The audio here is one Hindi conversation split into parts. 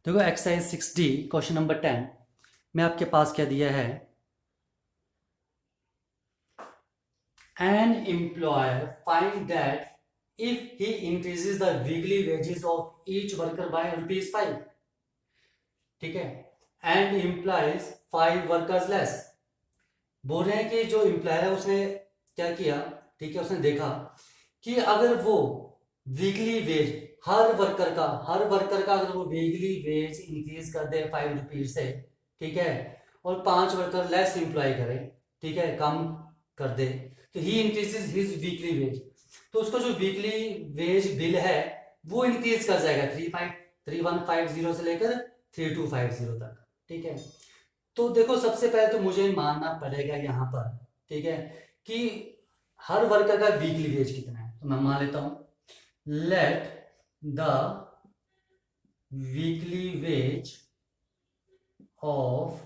देखो एक्सरसाइज 6D क्वेश्चन नंबर 10 में आपके पास क्या दिया है। An employer find that if he increases the weekly wages of each worker by ₹5, ठीक है, एंड इम्प्लाइज 5 वर्कर्स लेस। बोल रहे हैं कि जो एम्प्लॉयर है उसने क्या किया, ठीक है, उसने देखा कि अगर वो वीकली वेज हर वर्कर का अगर वो वीकली वेज इंक्रीज कर दे ₹5 से, ठीक है, और 5 वर्कर लेस एम्प्लॉय करे, ठीक है, कम कर दे, तो he increases his weekly veg. तो उसका जो वीकली वेज बिल है वो इंक्रीज कर जाएगा 3150 से लेकर 3250 तक, ठीक है। तो देखो सबसे पहले तो मुझे मानना पड़ेगा यहाँ पर, ठीक है, कि हर वर्कर का वीकली वेज कितना है। तो मैं मान लेता हूं, let the weekly ways of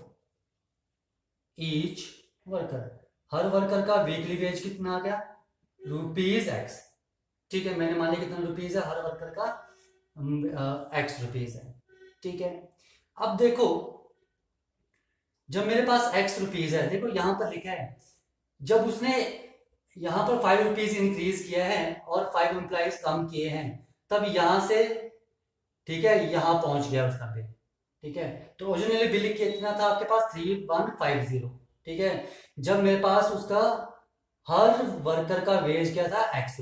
each worker, her worker का वीकली वेज कितना आ गया, ₹X, ठीक है। मैंने मान लिया कितना रुपीज है, हर वर्कर का X रुपीज है, ठीक है। अब देखो जब मेरे पास ₹X है, देखो यहां पर लिखा है, जब उसने यहां पर ₹5 इंक्रीज किया है और 5 एम्प्लॉइज कम किए हैं, तब यहां से, ठीक है, यहां पहुंच गया उसका बिल, ठीक है। तो ओरिजिनली बिल कितना था आपके पास, 3150, ठीक है। जब मेरे पास उसका हर वर्कर का वेज क्या था, ₹X,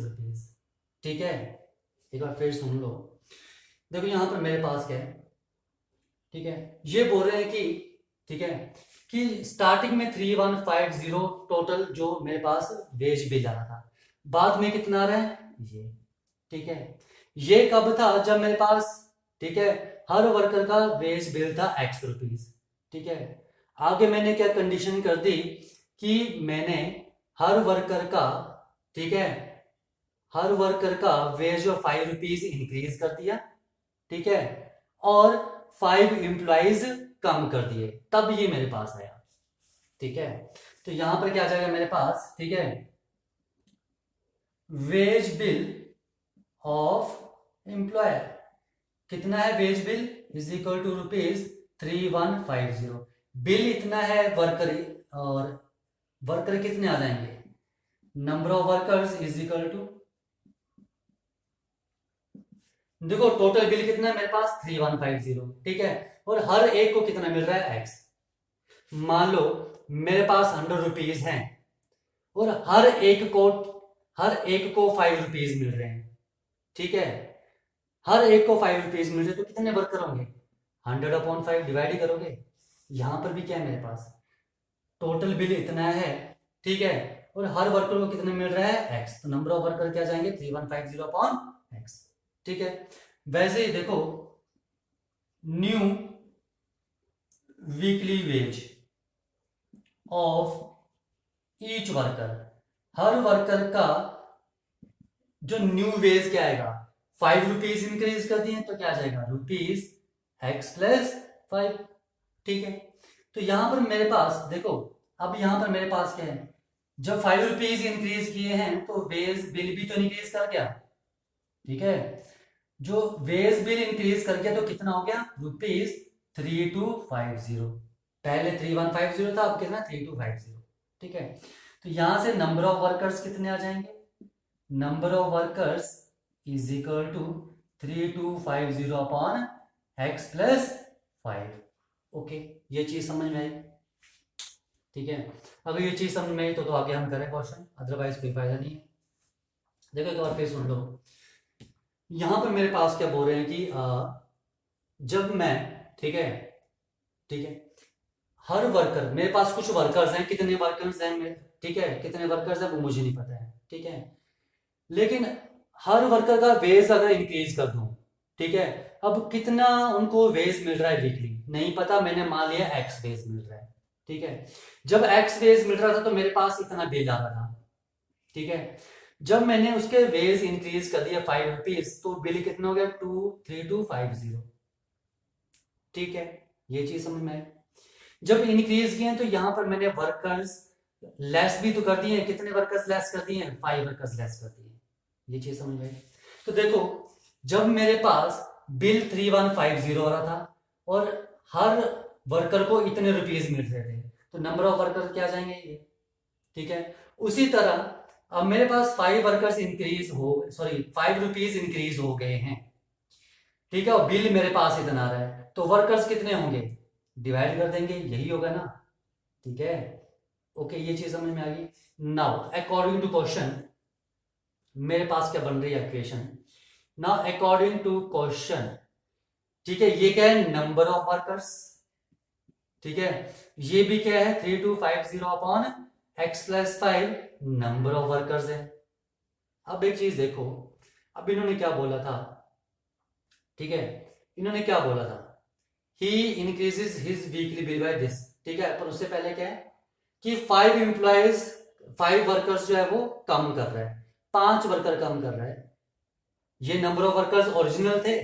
ठीक है। एक बार फिर सुन लो, देखो यहां पर मेरे पास क्या है, ठीक है, ये बोल रहे हैं कि, ठीक है, कि स्टार्टिंग में 3150 टोटल जो मेरे पास वेज बिल आ रहा था, बाद में कितना आ रहा है ये, ठीक है। ये कब था, जब मेरे पास, ठीक है, हर वर्कर का वेज बिल था ₹X, ठीक है। आगे मैंने क्या कंडीशन कर दी कि मैंने हर वर्कर का, ठीक है, हर वर्कर का वेज और ₹5 इंक्रीज कर दिया, ठीक है, और 5 एम्प्लॉइज कम कर दिए, तब ये मेरे पास आया, ठीक है। तो यहां पर क्या आ जाएगा मेरे पास, ठीक है, वेज बिल ऑफ एम्प्लॉयर कितना है, wage bill is equal to ₹3150। Bill इतना है वर्कर, और वर्कर कितने आ जाएंगे, number of workers is equal to, देखो टोटल बिल कितना है मेरे पास 3150, ठीक है, और हर एक को कितना मिल रहा है, X। मान लो मेरे पास ₹100 हैं और हर एक को ₹5 मिल रहे हैं, ठीक है। हर एक को ₹5 मिल रहे हैं, तो कितने वर्कर होंगे, 100/5 डिवाइड ही करोगे। यहां पर भी क्या है मेरे पास, टोटल बिल इतना है, ठीक है, और हर वर्कर को कितना मिल रहा है, X। तो नंबर ऑफ वर्कर क्या जाएंगे, 3150/X, ठीक है। वैसे ही देखो, new weekly ways of each worker, her worker का जो न्यू वेज क्या आएगा, ₹5 इंक्रीज कर दिए तो क्या आ जाएगा, ₹X+5, ठीक है। तो यहां पर मेरे पास देखो, अब यहां पर मेरे पास क्या है, जब ₹5 इंक्रीज किए हैं तो वेज बिल भी तो इंक्रीज कर गया, ठीक है। जो वेज बिल इंक्रीज कर गया तो कितना हो गया, ₹3250। पहले 3150 था, अब कितना 3250, ठीक है। तो यहां से नंबर ऑफ वर्कर्स कितने आ जाएंगे, number of workers is equal to 3250/X+5। Okay, ये चीज समझ में आई, ठीक है। अगर ये चीज समझ में आई तो आगे हम करें क्वेश्चन, अदरवाइज कोई फायदा नहीं है। देखो एक बार फिर सुन लो, यहां पर मेरे पास क्या बोल रहे हैं कि जब मैं, ठीक है, ठीक है, हर वर्कर, मेरे पास कुछ वर्कर्स हैं, कितने वर्कर्स हैं मेरे, ठीक है, कितने वर्कर्स हैं वो मुझे नहीं पता है, ठीक है, लेकिन हर वर्कर का वेज अगर इंक्रीज कर दूं, ठीक है, अब कितना उनको वेज मिल रहा है वीकली नहीं पता, मैंने मान लिया X वेज मिल रहा है, ठीक है। जब X वेज मिल रहा था तो मेरे पास इतना बिल आ रहा था, ठीक है। जब मैंने उसके वेज इंक्रीज कर दिया ₹5 तो बिल कितना हो गया, 23250, ठीक है। ये चीज समझ में आई। जब इंक्रीज किए तो यहां पर मैंने वर्कर्स लेस भी तो कर दिए, कितने वर्कर्स लेस कर दिए, 5 वर्कर्स लेस कर दिए, ये चीज समझ में आई। तो देखो जब मेरे पास बिल 3150 आ रहा था और हर वर्कर को इतने रुपीज मिल रहे थे, तो नंबर ऑफ वर्कर क्या जाएंगे ये, ठीक है। उसी तरह अब मेरे पास 5 रुपीज इंक्रीज हो गए हैं, ठीक है, और बिल मेरे पास इतना आ रहा है, तो वर्कर्स कितने होंगे, डिवाइड कर देंगे, यही होगा ना, ठीक है। ओके, ये चीज समझ में आ गई। नाउ अकॉर्डिंग टू क्वेश्चन, मेरे पास क्या बन रही है equation, now according to question, ठीक है, ये क्या है, नंबर ऑफ वर्कर्स, ठीक है, ये भी क्या है 3250 upon x plus 5 number of workers है। अब एक चीज देखो, अब इन्होंने क्या बोला था, ठीक है, इन्होंने क्या बोला था, he increases his weekly bill by this, ठीक है, पर उससे पहले क्या है कि 5 वर्कर्स जो है वो कम कर रहा है, 5 वर्कर कम कर रहा है, ये नंबर ऑफ वर्कर्स ओरिजिनल थे,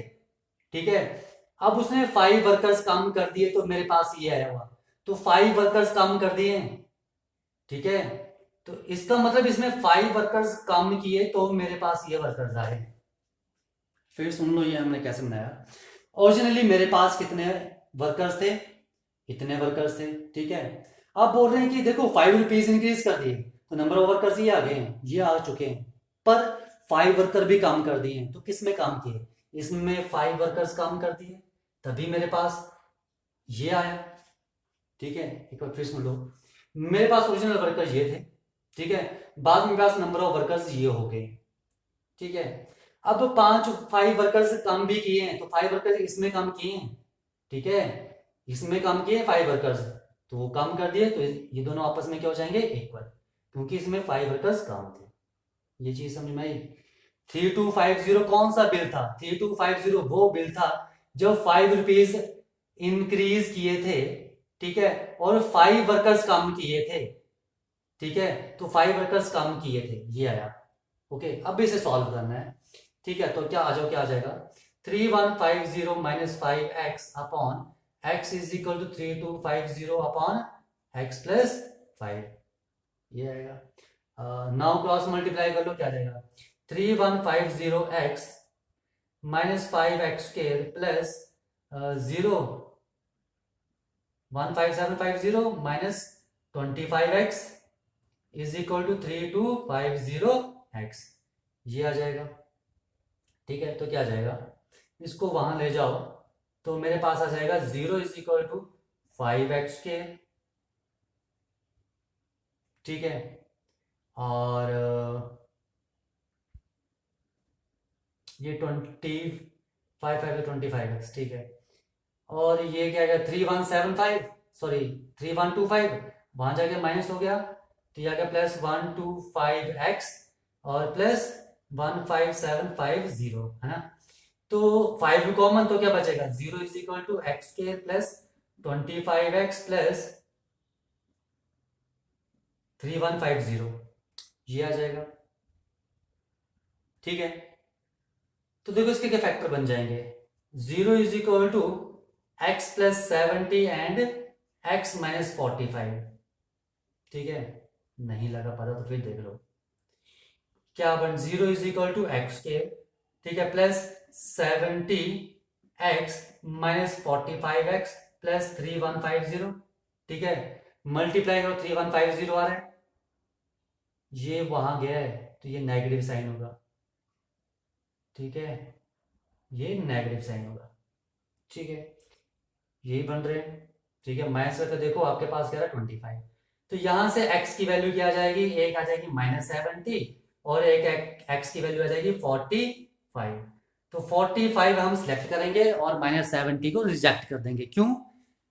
ठीक है। अब उसने 5 वर्कर्स कम कर दिए तो मेरे पास ये आया हुआ, तो 5 वर्कर्स कम कर दिए, ठीक है, तो इसका मतलब इसमें 5 वर्कर्स कम किए तो मेरे पास ये वर्कर्स आए। फिर सुन लो ये हमने कैसे बनाया। ओरिजिनली मेरे पास कितने वर्कर्स थे, इतने वर्कर्स थे, ठीक है। अब बोल रहे हैं कि देखो 5 रुपीज इंक्रीज कर दिए तो नंबर ऑफ वर्कर्स ये आ गए हैं, ये आ चुके हैं, पर 5 वर्कर भी काम कर दिए हैं, तो किस में काम किए, इसमें 5 वर्कर्स काम कर दिए तभी मेरे पास ये आया, ठीक है। एक बार फिर सुन लो, मेरे पास ओरिजिनल वर्कर्स ये थे, ठीक है, बाद में मेरे पास नंबर ऑफ वर्कर्स ये हो गए, ठीक है। अब 5 वर्कर्स कम भी किए हैं, तो 5 वर्कर्स इसमें कम किए हैं, ठीक है, इसमें कम किए 5 वर्कर्स, तो वो कम कर दिए, तो ये दोनों आपस में क्या हो जाएंगे, इक्वल, क्योंकि इसमें 5 वर्कर्स कम थे। ये चीज समझ में आई। 3250 कौन सा बिल था, 3250 वो बिल था जब 5 रुपीज इंक्रीज किए थे, ठीक है, और 5 वर्कर्स कम किए थे, ठीक है, तो 5 वर्कर्स कम किए थे, ये आया। ओके, अब इसे सॉल्व करना है, ठीक है, तो क्या आ जाओ, क्या आ जाएगा 3150 minus 5x upon x is equal to 3250 upon x plus 5, ये आएगा। नाउ क्रॉस मल्टीप्लाई कर लो, क्या जाएगा 3150x minus 5x square plus 15750 minus 25x is equal to 3250x, ये आ जाएगा, ठीक है। तो क्या आ जाएगा, इसको वहां ले जाओ तो मेरे पास आ जाएगा 0 is equal to 5x square, ठीक है, और ये 25x, ठीक है, और ये क्या गया 3175, सॉरी 3125, वहां जाके माइनस हो गया, तो ये आ गया प्लस 125x और प्लस 15750, है ना, तो 5 कॉमन, तो क्या बचेगा 0 is equal to x square plus 25x plus 3150, ये आ जाएगा, ठीक है। तो देखो इसके क्या फैक्टर बन जाएंगे, 0 is equal to x plus 70 and x minus 45, ठीक है, नहीं लगा पता तो फिर देख लो, क्या बन 0 इज इक्वल टू एक्स के, ठीक है, plus 70 x minus 45x plus 3150, ठीक है, मल्टीप्लाई करो 3150 आ रहा है, ये वहां गया है तो ये नेगेटिव साइन होगा, ठीक है, ये नेगेटिव साइन होगा, ठीक है, यही बन रहे हैं, ठीक है। माइनस करके देखो आपके पास क्या है 25, तो यहां से x की वैल्यू क्या आ जाएगी, एक आ जाएगी -70 और एक x की वैल्यू आ जाएगी 45, तो 45 हम सिलेक्ट करेंगे और -70 को रिजेक्ट कर देंगे, क्यों,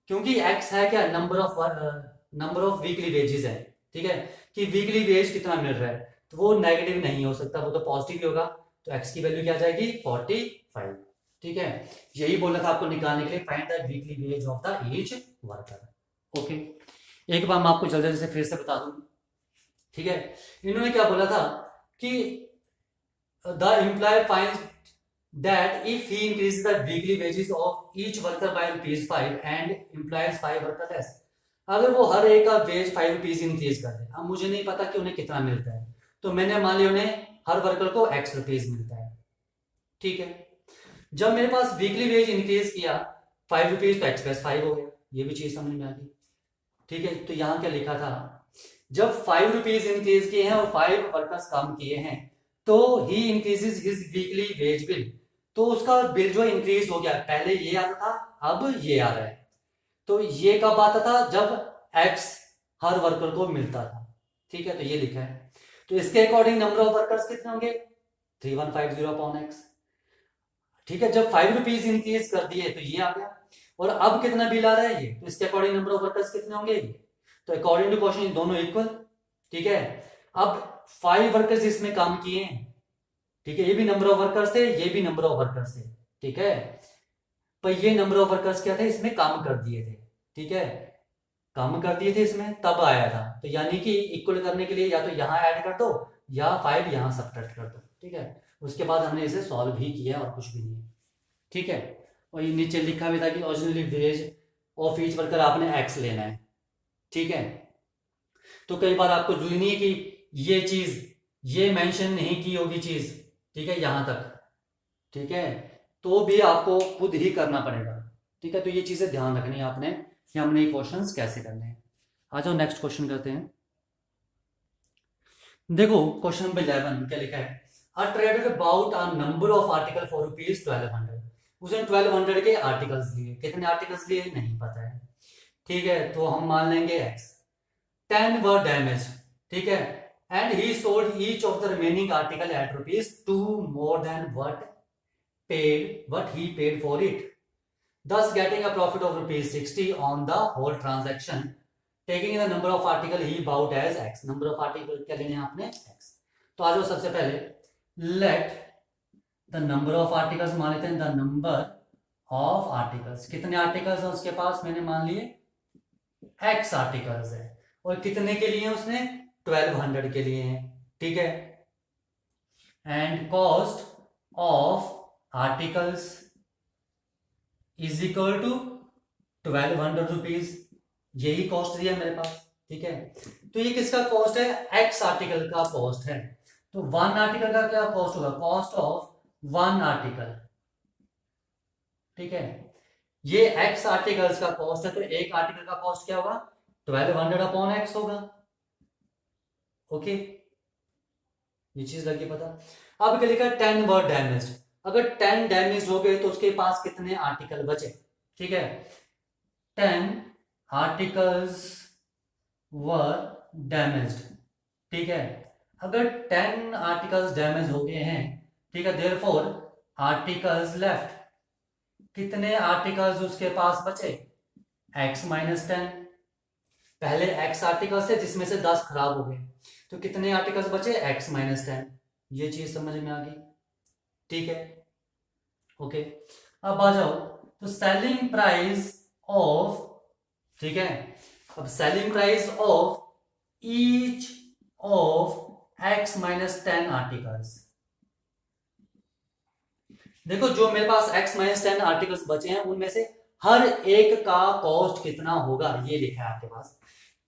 क्योंकि x है क्या, नंबर ऑफ वीकली वेजेस है, ठीक है, कि वीकली वेज कितना मिल रहा है, तो वो नेगेटिव नहीं हो सकता, वो तो पॉजिटिव ही होगा, तो x की वैल्यू क्या आ जाएगी 45, ठीक है। यही बोला था आपको निकालने के लिए, find the weekly ways of the each worker. Okay, एक बार मैं आपको जल्दी जल्दी से फिर से बता दूं, ठीक है, इन्होंने क्या बोला था कि the employer finds that if he increases the weekly wages of each worker by ₹5 and employs 5 worker less, अगर वो हर एक का वेज 5 रुपीज इंक्रीज कर दे, अब मुझे नहीं पता कि उन्हें कितना मिलता है, तो मैंने मान लिया उन्हें हर वर्कर को x रुपीज मिलता है, ठीक है। जब मेरे पास वीकली वेज इंक्रीज किया ₹5 तो x प्लस 5 हो गया, ये भी चीज समझ में आ गई। ठीक है, तो यहाँ क्या लिखा था, जब ₹5 इंक्रीज किए हैं और 5 वर्कर्स काम किए हैं तो he increases his weekly wage bill, तो उसका बिल जो इंक्रीज हो गया, पहले ये आता था अब ये आ रहा है। तो ये कब आता था, जब x हर वर्कर को मिलता था। ठीक है, तो ये लिखा है। तो इसके अकॉर्डिंग नंबर ऑफ वर्कर्स कितने होंगे, 3150 अपॉन x। ठीक है, जब ₹5 इंक्रीज कर दिए तो ये आ गया, और अब कितना बिल आ रहा है ये, तो इसके अकॉर्डिंग नंबर ऑफ वर्कर्स कितने होंगे ये, तो अकॉर्डिंग टू क्वेश्चन दोनों इक्वल। ठीक है, अब 5 वर्कर्स इसमें काम किए हैं। ठीक है, ये भी नंबर ऑफ वर्कर्स थे, ये भी नंबर ऑफ वर्कर्स थे। ठीक है, पर ये नंबर ऑफ वर्कर्स क्या थे, इसमें काम कर दिए थे। ठीक है, काम कर दिए थे इसमें, तब आया था। तो यानी कि इक्वल करने के लिए या तो यहाँ ऐड कर दो या 5 यहाँ सब्ट्रैक्ट कर दो। ठीक है, उसके बाद हमने इसे सॉल्व भी किया और कुछ भी नहीं। ठीक है, और ये नीचे लिखा भी था कि originally ways of each worker आपने x लेना है। ठीक है, तो कई बार आपको जरूरी नहीं है कि ये चीज ये मेंशन नहीं की होगी चीज। ठीक है, यहां तक। ठीक है, तो भी आपको खुद ही करना पड़ेगा। ठीक है, तो ये चीजें ध्यान रखनी है आपने कि हमने ये क्वेश्चंस कैसे करने हैं। आ जाओ नेक्स्ट क्वेश्चन करते हैं। देखो क्वेश्चन नंबर 11 क्या लिखा है, a trader bought a number of article for ₹1200। उसने 1200 के आर्टिकल्स लिए, कितने आर्टिकल्स लिए नहीं पता है। ठीक है, तो हम मान लेंगे x। 10 were damaged। ठीक है, and he sold each of the remaining article at ₹2 more than what he paid for it, thus getting a profit of ₹60 on the whole transaction, taking the number of article he bought as x। number of article क्या लेने हैं आपने x। तो आ जाओ सबसे पहले let the number of articles मान लेते हैं, the number of articles, कितने आर्टिकल्स हैं उसके पास, मैंने मान लिए x आर्टिकल्स है, और कितने के लिए उसने 1200 के लिए हैं। ठीक है, and cost of articles is equal to ₹1200, यही कॉस्ट दिया मेरे पास। ठीक है, तो ये किसका कॉस्ट है, x आर्टिकल का कॉस्ट है। तो 1 आर्टिकल का क्या कॉस्ट होगा, कॉस्ट ऑफ 1 आर्टिकल। ठीक है, ये x आर्टिकल्स का कॉस्ट है, तो एक आर्टिकल का कॉस्ट क्या होगा, 1200 अपॉन x होगा। ओके, ये चीज लगी पता। अब क्या लिखा है, 10 वर डैमेज्ड। अगर 10 डैमेज हो गए तो उसके पास कितने आर्टिकल बचे। ठीक है, 10 आर्टिकल्स वर डैमेज्ड। ठीक है, अगर 10 आर्टिकल्स डैमेज हो गए हैं, ठीक है, देयरफॉर आर्टिकल्स लेफ्ट, कितने आर्टिकल्स उसके पास बचे, x माइनस 10। पहले x आर्टिकल्स थे जिसमें से 10 खराब हो गए, तो कितने आर्टिकल्स बचे, x माइनस 10। ये चीज समझ में आ गई। ठीक है, ओके, अब आ जाओ, तो सेलिंग प्राइस ऑफ, ठीक है, अब selling price of each of x minus 10 articles. देखो जो मेरे पास x माइनस 10 आर्टिकल्स बचे हैं उनमें से हर एक का कॉस्ट कितना होगा, ये लिखा है आपके पास।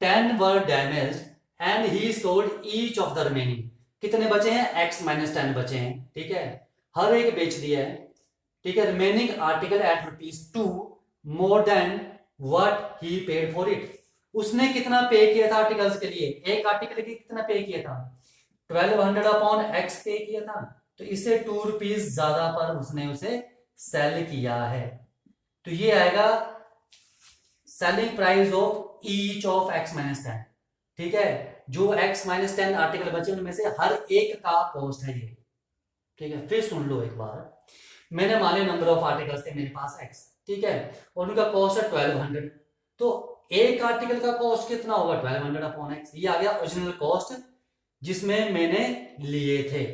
10 were damage and he sold each of the remaining, कितने बचे हैं, x माइनस 10 बचे हैं। ठीक है, हर एक बेच दिया है। ठीक है, remaining article at ₹2 more than what he paid for it. उसने कितना पे किया था आर्टिकल्स के लिए, एक आर्टिकल के लिए कितना पे किया था, 1200 अपॉन x पे किया था, तो इसे ₹2 ज्यादा पर उसने उसे सेल किया है। तो ये आएगा selling price of each of x minus 10। ठीक है, जो x माइनस 10 आर्टिकल बचे उनमें से हर एक का कॉस्ट है ये। ठीक है, फिर सुन लो एक बार, मैंने माने नंबर ऑफ आर्टिकल्स थे मेरे पास x। ठीक है, और उनका कॉस्ट है 1200, तो एक आर्टिकल का कॉस्ट कितना होगा, 1200 अपॉन x। ये आ गया ओरिजिनल कॉस्ट जिसमें मैंने लिए थे।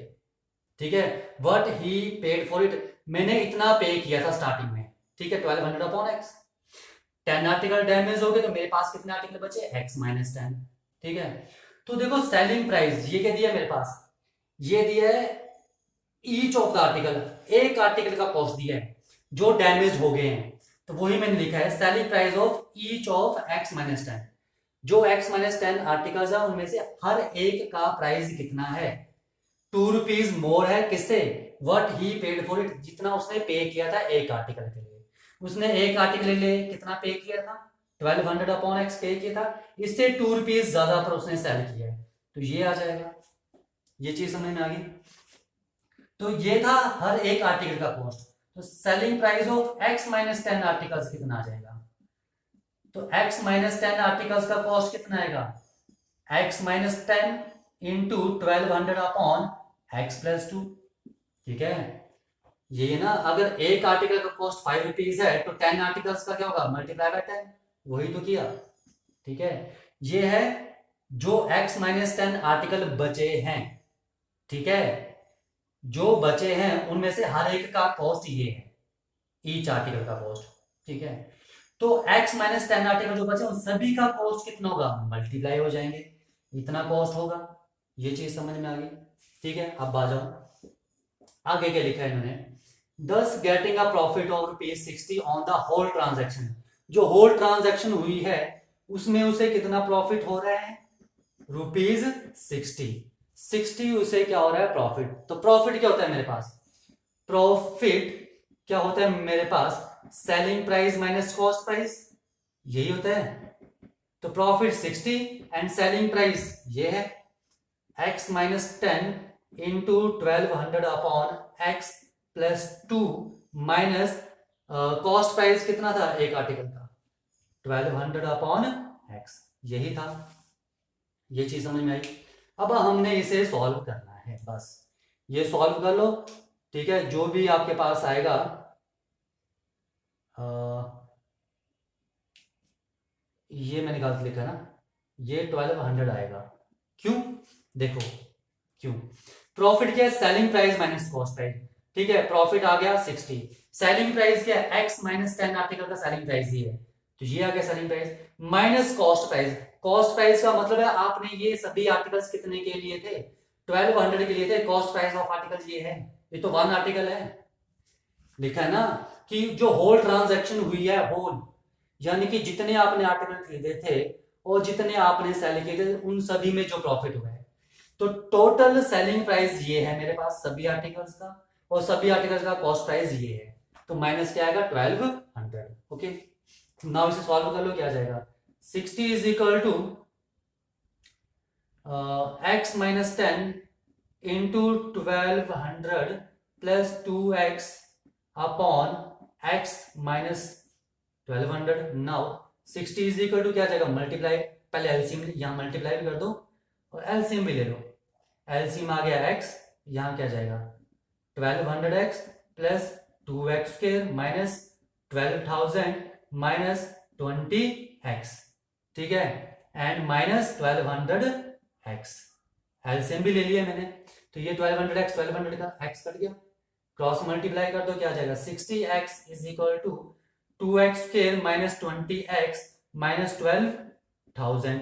ठीक है, what he paid for it, मैंने इतना पे किया था स्टार्टिंग में। ठीक है, 1200 अपॉन x। 10 आर्टिकल डैमेज हो गए तो मेरे पास कितने आर्टिकल बचे, x माइनस 10। ठीक है, तो देखो सेलिंग प्राइस ये क्या दिया मेरे पास, ये दिया है ईच ऑफ द आर्टिकल, एक आर्टिकल का कॉस्ट दिया है जो डैमेज हो गए हैं, तो वही मैंने लिखा है selling price of each of x minus 10। जो x माइनस 10 आर्टिकल्स है उनमें से हर एक का प्राइस कितना है, ₹2 मोर है, किससे, what he paid for it, जितना उसने पे किया था एक आर्टिकल के लिए। उसने एक आर्टिकल के लिए कितना पे किया था, 1200 अपॉन एक्स पे किया था, इससे 2 रुपीज ज्यादा पर उसने सेल किया है, तो ये आ जाएगा। ये चीज समझ में आ गई। तो ये था हर एक आर्टिकल का कॉस्ट। तो selling price of x minus 10 articles कितना आ जाएगा, तो x माइनस 10 आर्टिकल्स का कॉस्ट कितना आएगा, x minus 10 into 1200 upon x plus 2। ठीक है, ये ना अगर एक आर्टिकल का कॉस्ट 5 रुपीज है तो 10 आर्टिकल्स का क्या होगा, मल्टीप्लाई बाय 10, वही तो किया। ठीक है, ये है जो x माइनस 10 आर्टिकल बचे हैं। ठीक है, जो बचे हैं उनमें से हर एक का कॉस्ट ये है, ईच आर्टिकल का कॉस्ट। ठीक है, तो x माइनस 10 आर्टिकल जो बचे उन सभी का कॉस्ट कितना होगा, मल्टीप्लाई हो जाएंगे, इतना कॉस्ट होगा। ये चीज समझ में आ गई। ठीक है, अब आ जाओ आगे क्या लिखा है इन्होंने, thus getting a profit of ₹60 on the whole transaction. जो होल ट्रांजैक्शन हुई है उसमें उसे कितना प्रॉफिट हो रहा है, ₹60। 60 उसे क्या हो रहा है, प्रॉफिट। तो प्रॉफिट क्या होता है मेरे पास, प्रॉफिट क्या होता है मेरे पास, selling price minus cost price, यही होता है। तो प्रॉफिट 60 एंड सेलिंग प्राइस ये है x minus 10 into 1200 upon x plus 2 minus cost price कितना था एक आर्टिकल का, 1200 अपॉन x, यही था। ये चीज समझ में आई। अब हमने इसे सॉल्व करना है, बस ये सॉल्व कर लो। ठीक है, जो भी आपके पास आएगा ये मैंने गलत लिखा ना, ये 1200 आएगा। क्यों, देखो क्यों, प्रॉफिट क्या है, selling price minus cost price. ठीक है, प्रॉफिट आ गया 60, सेलिंग प्राइस क्या है, x माइनस 10 आर्टिकल का सेलिंग प्राइस ये है, तो ये आ गया selling price minus cost price. Cost price का मतलब है आपने ये सभी आर्टिकल्स कितने के लिए थे, 1200 के लिए थे। कॉस्ट प्राइस ऑफ आर्टिकल ये है, ये तो वन आर्टिकल है, लिखा है ना कि जो होल ट्रांजैक्शन हुई है, होल यानी कि जितने आपने आर्टिकल खरीदे थे और जितने आपने सेल किए थे उन सभी में जो प्रॉफिट हुआ है। तो टोटल सेलिंग प्राइस ये है मेरे पास सभी आर्टिकल्स का, और सभी आर्टिकल्स का कॉस्ट प्राइस ये है, तो माइनस क्या आएगा 1200। ओके, नाउ इसे सॉल्व कर लो, क्या आ जाएगा, 60 is equal to x minus 10 into 1200 plus 2x upon x minus 1200। Now 60 is equal to क्या आ जाएगा, मल्टीप्लाई, पहले एलसीएम यहां मल्टीप्लाई भी कर दो और एलसीएम भी ले लो। एलसीएम आ गया x, यहां क्या जाएगा 1200x plus 2x square minus 12,000 minus 20x। ठीक है, एंड माइनस 1200x, एलसीएम भी ले लिया मैंने। तो ये 1200x 1200 का x कट गया, क्रॉस मल्टीप्लाई कर दो, क्या आ जाएगा 60x is equal to 2x square minus 20x minus 12,000।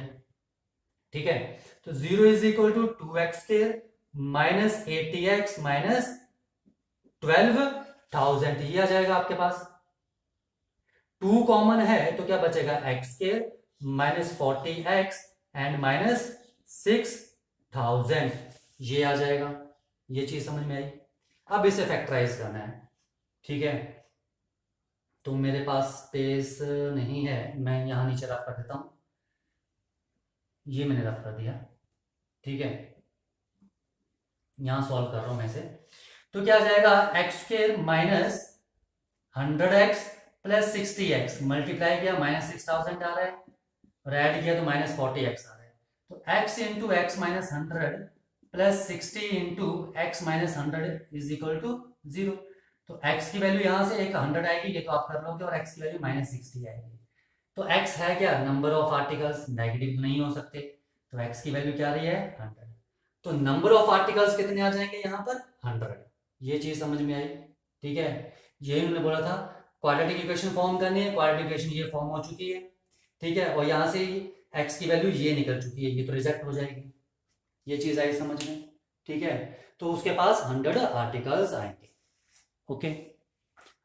ठीक है, तो 0 is equal to 2x square minus 80x minus 12,000, ये आ जाएगा आपके पास। 2 कॉमन है तो क्या बचेगा, x square minus 40x and minus 6,000, ये आ जाएगा। ये चीज समझ में आई। अब इसे फैक्टराइज करना है। ठीक है, तो मेरे पास स्पेस नहीं है, मैं यहां नीचे रफ कर देता हूं, ये मैंने रफ कर दिया। ठीक है, यहां सॉल्व कर रहा हूं मैं इसे, तो क्या आ जाएगा x square minus 100x plus 60x, multiply किया माइनस 6,000 आ रहा है और ऐड किया तो माइनस 40x आ रहा है। तो x into x minus 100 plus 60 into x minus 100 is equal to 0। तो x की वैल्यू यहां से एक 100 आएगी, ये तो आप कर लोगे, और x की वैल्यू माइनस 60 आएगी। तो x है क्या, नंबर ऑफ आर्टिकल्स, नेगेटिव नहीं हो सकते, तो x की वैल्यू क्या आ रही है 100। तो नंबर ऑफ आर्टिकल्स कितने आ जाएंगे यहाँ पर 100। ये चीज समझ में आई। ठीक है, यही उन्होंने बोला था क्वाड्रेटिक इक्वेशन फॉर्म करनी है, क्वाड्रेटिक इक्वेशन ये फॉर्म हो चुकी है। ठीक है, और यहाँ से x की वैल्यू ये निकल चुकी है, ये तो रिजेक्ट हो जाएगी। ये चीज आई समझ में। ठीक है, तो उसके पास 100 आर्टिकल्स आएंगे। ओके,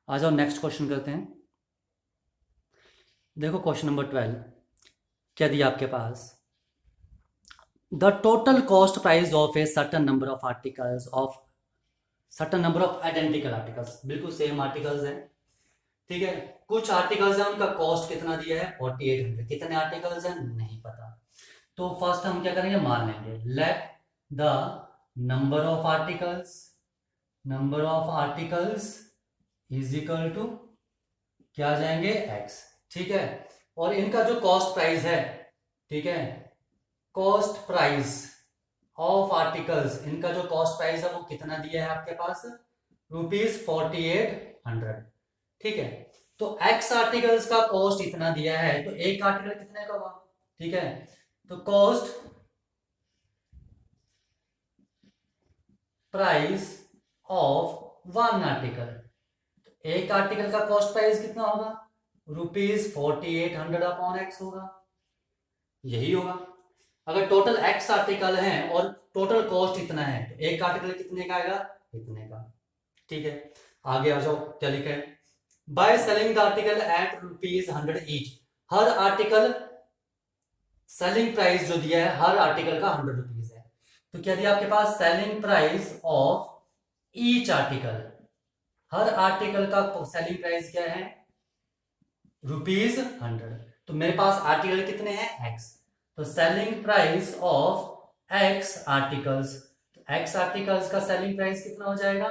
आ जाओ नेक्स्ट क्वेश्चन करते हैं। देखो क्वेश्चन नंबर 12 क्या दिया आपके पास, the total cost price of a certain number of articles of certain number of identical articles, बिल्कुल सेम आर्टिकल्स हैं। ठीक है, कुछ आर्टिकल्स हैं उनका कॉस्ट कितना दिया है 4800, कितने आर्टिकल्स हैं नहीं पता। तो फर्स्ट हम क्या करेंगे, मान लेंगे let the number of articles is equal to क्या आ जाएंगे x, ठीक है। और इनका जो कॉस्ट प्राइस है, ठीक है, कॉस्ट प्राइस ऑफ आर्टिकल्स, इनका जो कॉस्ट प्राइस है वो कितना दिया है आपके पास, ₹4800, ठीक है। तो x आर्टिकल्स का कॉस्ट इतना दिया है, तो एक आर्टिकल कितने का होगा, ठीक है। तो cost price of one article, एक आर्टिकल का कॉस्ट प्राइस कितना होगा, ₹4800 अपॉन x होगा, यही होगा। अगर टोटल x आर्टिकल हैं और टोटल कॉस्ट इतना है, तो एक आर्टिकल कितने का आएगा, इतने का, ठीक है। आगे आ जाओ, क्या लिखा है, by selling the article at ₹100 each, हर आर्टिकल सेलिंग प्राइस जो दिया है हर आर्टिकल का ₹100 है। तो क्या दिया आपके पास, selling price of each article, हर आर्टिकल का सेलिंग प्राइस क्या है, ₹100। तो मेरे पास आर्टिकल कितने हैं x, तो selling price of x articles, तो x आर्टिकल्स का सेलिंग प्राइस कितना हो जाएगा,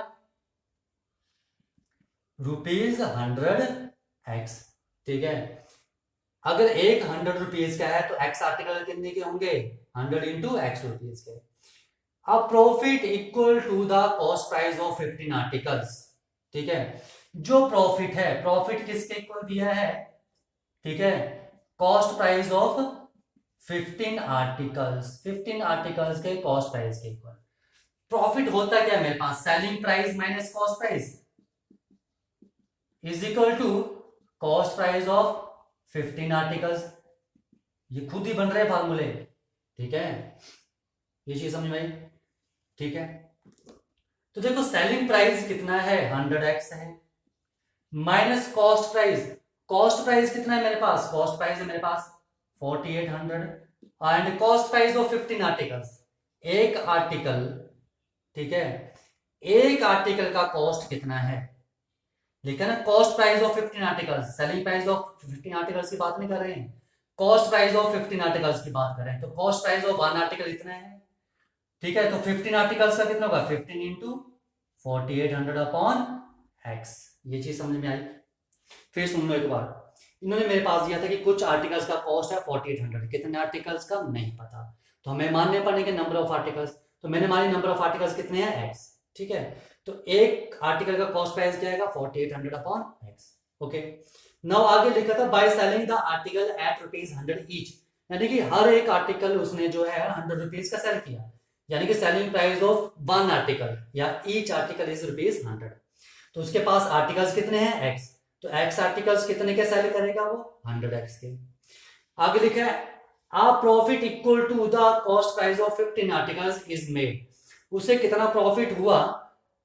₹100x, ठीक है। अगर एक ₹100 का है तो x आर्टिकल कितने के होंगे, 100 इंटू x रुपीज के। अब profit equal to the cost price of 15 articles, ठीक है। जो प्रॉफिट है, प्रॉफिट किसके इक्वल दिया है, ठीक है, cost price of 15 articles, 15 articles के कॉस्ट प्राइस के इक्वल। प्रॉफिट होता क्या है मेरे पास, selling price minus cost price is equal to cost price of 15 articles, ये खुद ही बन रहे फार्मूले, ठीक है, ये चीज समझ में आई, ठीक है। तो देखो सेलिंग प्राइस कितना है, 100x है, minus cost price, cost price कितना है मेरे पास, कॉस्ट प्राइस है मेरे पास 4800 and cost price of 15 articles, एक आर्टिकल, ठीक है, एक आर्टिकल का कॉस्ट कितना है, लिखा ना, cost price of 15 articles, selling price of 15 articles की बात नहीं कर रहे हैं, कॉस्ट प्राइस ऑफ 15 आर्टिकल्स की बात कर रहे हैं। तो cost price of one article इतना है, ठीक है। तो 15 आर्टिकल्स का कितना होगा, 15 इंटू 4800 अपॉन x, ये चीज समझ में आई। फिर सुन लो एक बार, इन्होंने मेरे पास दिया था कि कुछ आर्टिकल्स का कॉस्ट है 4800, कितने आर्टिकल्स का नहीं पता, तो हमें मानने पड़ेंगे नंबर ऑफ आर्टिकल्स। तो मैंने मानी नंबर ऑफ आर्टिकल्स कितने हैं x, ठीक है। तो एक आर्टिकल का कॉस्ट प्राइस क्या आएगा 4800 अपॉन x, ओके। नाउ आगे लिखा था by selling the article at ₹100 each, यानी कि हर एक आर्टिकल उसने जो है ₹100 का सेल किया, यानी कि selling price of one article या ईच आर्टिकल इज ₹100। तो उसके पास आर्टिकल्स कितने हैं x, तो x आर्टिकल्स कितने के सेल करेगा वो 100x के। आगे लिखा है a profit equal to the cost price of 15 articles is made, उसे कितना प्रॉफिट हुआ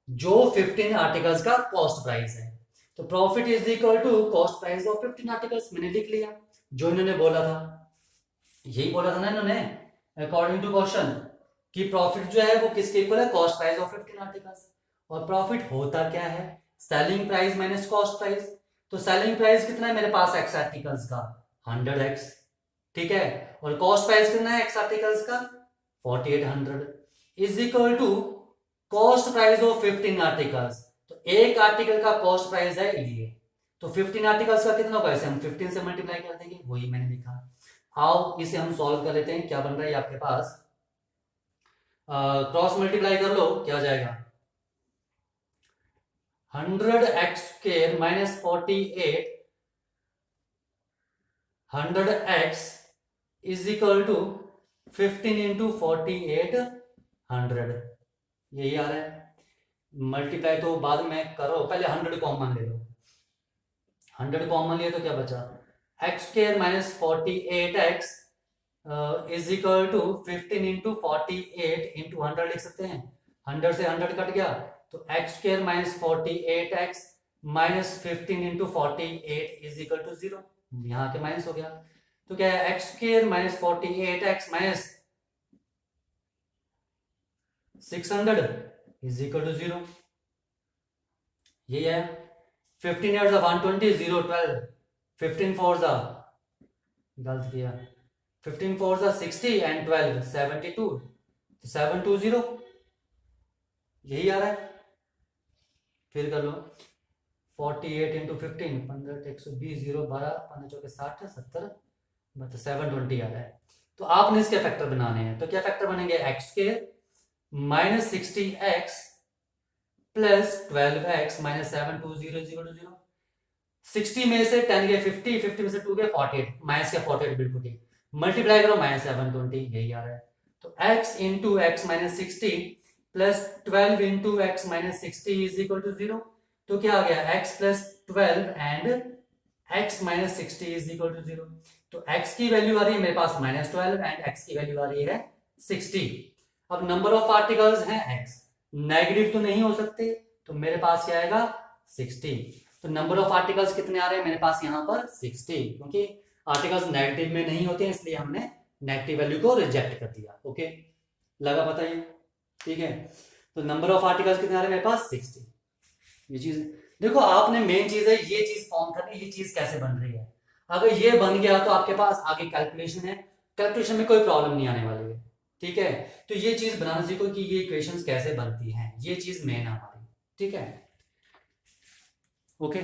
जो 15 आर्टिकल्स का कॉस्ट प्राइस है। तो profit is equal to cost price of 15 articles, मैंने लिख लिया जो इन्होंने बोला था, यही बोला था ना इन्होंने अकॉर्डिंग टू क्वेश्चन कि प्रॉफिट जो है वो किसके इक्वल है, कॉस्ट प्राइस ऑफ 15 आर्टिकल्स। और प्रॉफिट होता क्या है, selling price minus cost price. तो सेलिंग प्राइस कितना है मेरे पास x आर्टिकल्स का 100x, ठीक है, और कॉस्ट प्राइस कितना है x आर्टिकल्स का 4800 is equal to cost price of 15 articles. तो एक आर्टिकल का कॉस्ट प्राइस है ये, तो 15 आर्टिकल्स का कितना होगा, इसे हम 15 से मल्टीप्लाई कर देंगे, वही मैंने लिखा। आओ इसे हम सॉल्व कर लेते हैं, क्या बन रहा है आपके पास, क्रॉस मल्टीप्लाई कर लो, क्या जाएगा 100x square minus 48 100x is equal to 15 into 4800, यही आ रहा है। मल्टीप्लाई तो बाद में करो, पहले 100 कॉमन ले लो, 100 कॉमन लिया तो क्या बचा, x square minus 48x is equal to 15 into 48 into 100 लिख सकते हैं, 100 से 100 कट गया, तो x square minus 48x minus 15 into 48 is equal to 0, यहाँ के माइनस हो गया। तो क्या है, x square minus 48x minus 600 is equal to 0, यही है। 15 एट 120, 0 12, 15 4 गलत किया, 15 4 60 एंड 12 72, तो 720 यही आ रहा है। फिर कर लो 48 इंटू 15, 15 120, 0 12, 15 चौके 60, 70, मतलब 720 आ रहा है। तो आपने इसके फैक्टर बनाने हैं, तो क्या फैक्टर बनेंगे, एक्स के minus 60x plus 12x minus 720 60 में से 10 गए 50, 50 में से 2 गए 48, माइनस का 48 बिल्कुल ठीक, मल्टीप्लाई करो माइनस 720, यही आ रहा है। तो x into x minus 60 plus 12 into x minus 60 is equal to 0। तो क्या आ गया, x plus 12 and x minus 60 is equal to 0। तो x की वैल्यू आ रही है मेरे पास माइनस 12 एंड x की वैल्यू आ रही है 60। अब नंबर ऑफ पार्टिकल्स हैं x, नेगेटिव तो नहीं हो सकते, तो मेरे पास क्या आएगा 60। तो नंबर ऑफ आर्टिकल्स कितने आ रहे हैं मेरे पास यहाँ पर 60, क्योंकि आर्टिकल्स नेगेटिव में नहीं होते हैं इसलिए हमने नेगेटिव वैल्यू को रिजेक्ट कर दिया। ओके, लगा पता ये, ठीक है। तो नंबर ऑफ आर्टिकल्स कितने आ रहे हैं मेरे पास 60। ये चीज देखो, आपने मेन चीज है ये चीज फॉर्म करनी, ये चीज कैसे बन रही है। अगर ये बन गया तो आपके पास आगे कैलकुलेशन है, कैलकुलेशन में कोई प्रॉब्लम नहीं आने वाली है, ठीक है। तो ये चीज बनाना सीखो कि ये इक्वेशंस कैसे बनती हैं, ये चीज मेन है हमारी, ठीक है। ओके।